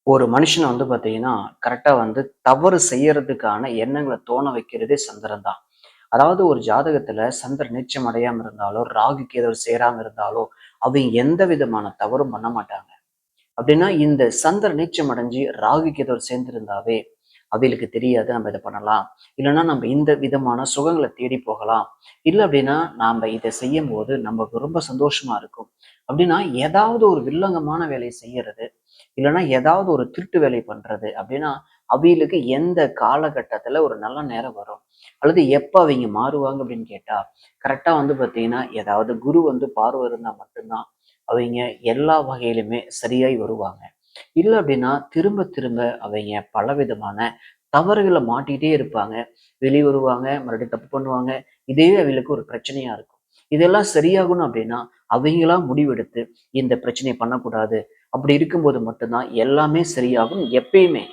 ஒரு மனுஷனை பார்த்தீங்கன்னா, கரெக்ட்டா தவறு செய்யறதுக்கான எண்ணங்கள தோண வைக்கிறதே சந்திரன் தான். அதாவது ஒரு ஜாதகத்துல சந்திரன் நீச்சம் அடையாம இருந்தாலோ, ராகு கேது சேராம இருந்தாலோ, அவங்க எந்த விதமான தவறும் பண்ண மாட்டாங்க. அப்படின்னா இந்த சந்திரன் நீச்சம் அடைஞ்சு ராகு கேது சேர்ந்திருந்தாவே, அவைகளுக்கு தெரியாது நம்ம இத பண்ணலாம். இல்லன்னா நம்ம இந்த விதமான சுகங்கள தேடி போகலாம். இல்ல அப்படின்னா, நாம இத செய்யும்போது நமக்கு ரொம்ப சந்தோஷமா இருக்கும். அப்படின்னா ஏதாவது ஒரு வில்லங்கமான வேலைய செய்யறது. இல்லைன்னா ஏதாவது ஒரு திருட்டு வேலை பண்றது அப்படின்னா அவிகளுக்கு எந்த காலகட்டத்துல ஒரு நல்ல நேரம் வரும் அல்லது எப்ப அவங்க மாறுவாங்க அப்படின்னு கேட்டா கரெக்டா பாத்தீங்கன்னா ஏதாவது குரு பார்வை இருந்தா மட்டும்தான் அவங்க எல்லா வகையிலுமே சரியாய் வருவாங்க. இல்லை அப்படின்னா திரும்ப திரும்ப அவங்க பலவிதமான தவறுகளை மாட்டிகிட்டே இருப்பாங்க. வெளியே வருவாங்க, மறுபடியும் தப்பு பண்ணுவாங்க. இதே அவங்களுக்கு ஒரு பிரச்சனையா இருக்கும். இதெல்லாம் சரியாகணும் அப்படின்னா அவங்களா முடிவெடுத்து இந்த பிரச்சனையை பண்ணக்கூடாது. அப்படி இருக்கும்போது மட்டும்தான் எல்லாமே சரியாகும் எப்பயுமே.